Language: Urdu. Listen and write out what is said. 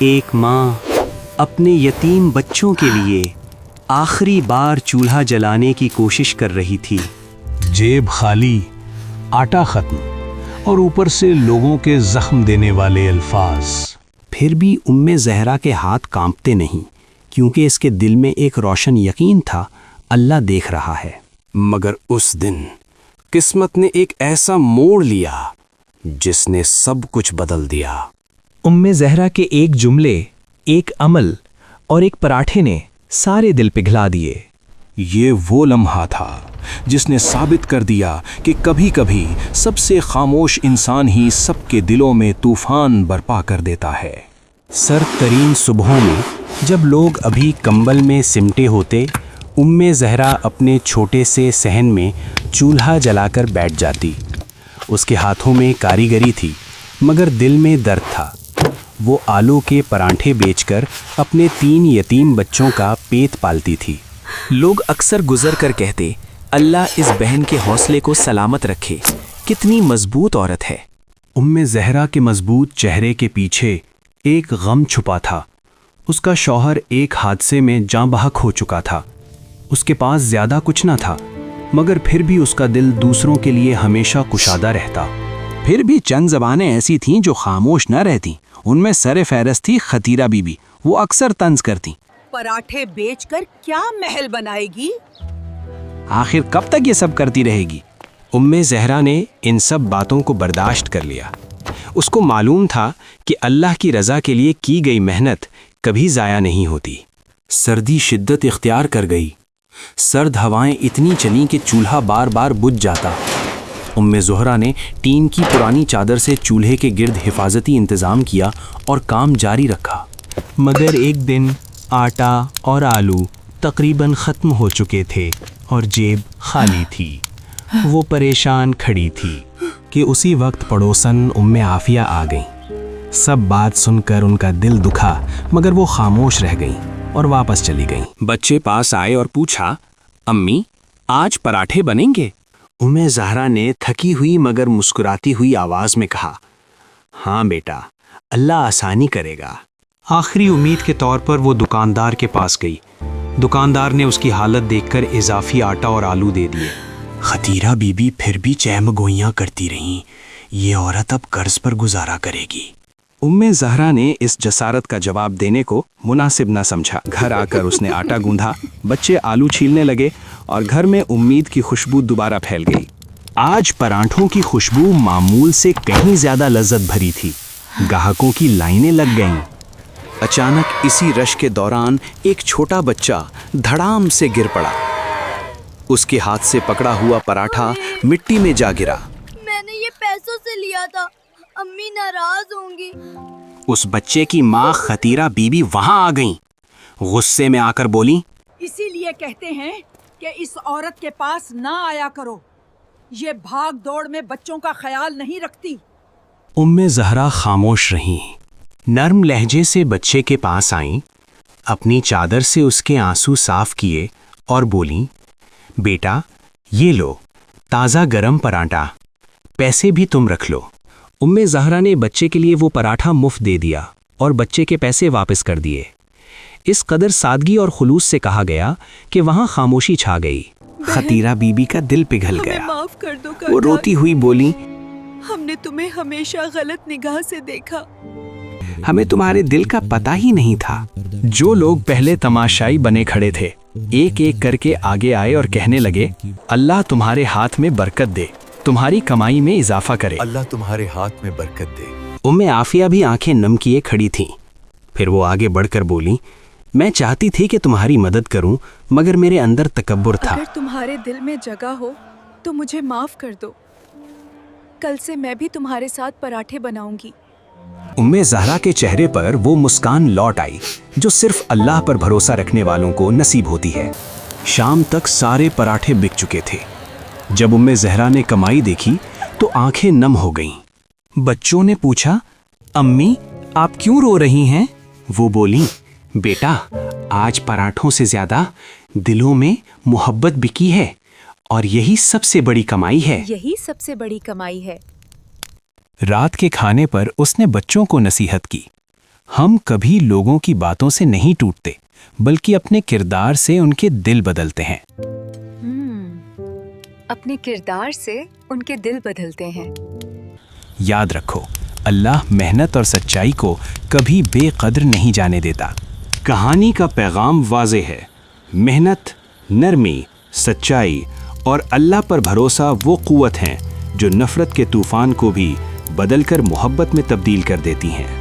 ایک ماں اپنے یتیم بچوں کے لیے آخری بار چولہا جلانے کی کوشش کر رہی تھی۔ جیب خالی، آٹا ختم، اور اوپر سے لوگوں کے زخم دینے والے الفاظ۔ پھر بھی زہرا کے ہاتھ کانپتے نہیں، کیونکہ اس کے دل میں ایک روشن یقین تھا، اللہ دیکھ رہا ہے۔ مگر اس دن قسمت نے ایک ایسا موڑ لیا جس نے سب کچھ بدل دیا۔ زہرا کے ایک جملے، ایک عمل اور ایک پراٹھے نے سارے دل پگھلا دیے۔ یہ وہ لمحہ تھا جس نے ثابت کر دیا کہ کبھی کبھی سب سے خاموش انسان ہی سب کے دلوں میں طوفان برپا کر دیتا ہے۔ سرد ترین صبحوں میں جب لوگ ابھی کمبل میں سمٹے ہوتے، زہرا اپنے چھوٹے سے صحن میں چولہا جلا کر بیٹھ جاتی۔ اس کے ہاتھوں میں کاریگری تھی، مگر دل میں درد تھا۔ وہ آلو کے پراٹھے بیچ کر اپنے 3 یتیم بچوں کا پیٹ پالتی تھی۔ لوگ اکثر گزر کر کہتے، اللہ اس بہن کے حوصلے کو سلامت رکھے، کتنی مضبوط عورت ہے۔ زہرا کے مضبوط چہرے کے پیچھے ایک غم چھپا تھا۔ اس کا شوہر ایک حادثے میں جاں بحق ہو چکا تھا۔ اس کے پاس زیادہ کچھ نہ تھا، مگر پھر بھی اس کا دل دوسروں کے لیے ہمیشہ کشادہ رہتا۔ پھر بھی چند زبانیں ایسی تھیں جو خاموش نہ رہتیں۔ ان میں سر فہرست تھی خطیرہ بی بی۔ وہ اکثر طنز کرتی، پراٹھے بیچ کر کیا محل بنائے گی؟ آخر کب تک یہ سب کرتی رہے گی؟ زہرا نے ان سب باتوں کو برداشت کر لیا۔ اس کو معلوم تھا کہ اللہ کی رضا کے لیے کی گئی محنت کبھی ضائع نہیں ہوتی۔ سردی شدت اختیار کر گئی۔ سرد ہوائیں اتنی چلیں کہ چولہا بار بار بجھ جاتا۔ زہرا نے ٹین کی پرانی چادر سے چولہے کے گرد حفاظتی انتظام کیا اور کام جاری رکھا۔ مگر ایک دن آٹا اور آلو تقریباً ختم ہو چکے تھے اور جیب خالی تھی۔ وہ پریشان کھڑی تھی کہ اسی وقت پڑوسن عافیہ آ گئیں۔ سب بات سن کر ان کا دل دکھا، مگر وہ خاموش رہ گئیں اور واپس چلی گئیں۔ بچے پاس آئے اور پوچھا، امی آج پراٹھے بنیں گے؟ زہرا نے تھکی ہوئی مگر مسکراتی ہوئی آواز میں کہا، ہاں بیٹا، اللہ آسانی کرے گا۔ آخری امید کے طور پر وہ دکاندار کے پاس گئی۔ دکاندار نے اس کی حالت دیکھ کر اضافی آٹا اور آلو دے دیے۔ خطیرہ بی بی پھر بھی چہمگوئیاں کرتی رہیں، یہ عورت اب قرض پر گزارا کرے گی۔ زہرا نے اس جسارت کا جواب دینے کو مناسب نہ سمجھا۔ گھر آ کر اس نے آٹا گوندھا، بچے آلو چھیلنے لگے اور گھر میں امید کی خوشبو دوبارہ پھیل گئی۔ آج پراٹھوں کی خوشبو معمول سے کہیں زیادہ لذت بھری تھی۔ گاہکوں کی لائنیں لگ گئیں۔ اچانک اسی رش کے دوران ایک چھوٹا بچہ دھڑام سے گر پڑا۔ اس کے ہاتھ سے پکڑا ہوا پراٹھا مٹی میں جا گرا۔ میں نے یہ پیسوں سے لیا تھا، امی ناراض ہوں گی۔ اس بچے کی ماں خطیرہ بی بی وہاں آ گئیں۔ غصے میں آ کر بولی، اسی لیے کہتے ہیں کہ اس عورت کے پاس نہ آیا کرو، یہ بھاگ دوڑ میں بچوں کا خیال نہیں رکھتی۔ زہرا خاموش رہیں، نرم لہجے سے بچے کے پاس آئیں، اپنی چادر سے اس کے آنسو صاف کیے اور بولیں، بیٹا یہ لو تازہ گرم پراٹھا، پیسے بھی تم رکھ لو۔ زہرا نے بچے کے لیے وہ پراٹھا مفت دے دیا اور بچے کے پیسے واپس کر دیے۔ اس قدر سادگی اور خلوص سے کہا گیا کہ وہاں خاموشی چھا گئی۔ خطیرہ بی بی کا دل پگھل گیا۔ معاف کر دو، وہ روتی ہوئی بولی، ہم نے تمہیں ہمیشہ غلط نگاہ سے دیکھا۔ ہمیں تمہارے دل کا پتہ ہی نہیں تھا۔ جو لوگ پہلے تماشائی بنے کھڑے تھے ایک ایک کر کے آگے آئے اور کہنے لگے، اللہ تمہارے ہاتھ میں برکت دے، تمہاری کمائی میں اضافہ کرے۔ اللہ تمہارے ہاتھ میں برکت دے۔ عافیہ بھی آنکھیں نم کیے کھڑی تھیں۔ پھر وہ آگے بڑھ کر بولی، میں چاہتی تھی کہ تمہاری مدد کروں، مگر میرے اندر تکبر تھا۔ اگر تمہارے دل میں جگہ ہو تو مجھے معاف کر دو، کل سے میں بھی تمہارے ساتھ پراٹھے بناؤں گی۔ زہرا کے چہرے پر وہ مسکان لوٹ آئی جو صرف اللہ پر بھروسہ رکھنے والوں کو نصیب ہوتی ہے۔ شام تک سارے پراٹھے بک چکے تھے۔ جب زہرا نے کمائی دیکھی تو آنکھیں نم ہو گئیں۔ بچوں نے پوچھا، امی آپ کیوں رو رہی ہیں؟ وہ بولیں، بیٹا آج پراٹھوں سے زیادہ دلوں میں محبت بکی ہے اور یہی سب سے بڑی کمائی ہے۔ یہی سب سے بڑی کمائی ہے۔ رات کے کھانے پر اس نے بچوں کو نصیحت کی، ہم کبھی لوگوں کی باتوں سے نہیں ٹوٹتے بلکہ اپنے کردار سے ان کے دل بدلتے ہیں۔ اپنے کردار سے ان کے دل بدلتے ہیں۔ یاد رکھو، اللہ محنت اور سچائی کو کبھی بے قدر نہیں جانے دیتا۔ کہانی کا پیغام واضح ہے، محنت، نرمی، سچائی اور اللہ پر بھروسہ وہ قوت ہیں جو نفرت کے طوفان کو بھی بدل کر محبت میں تبدیل کر دیتی ہیں۔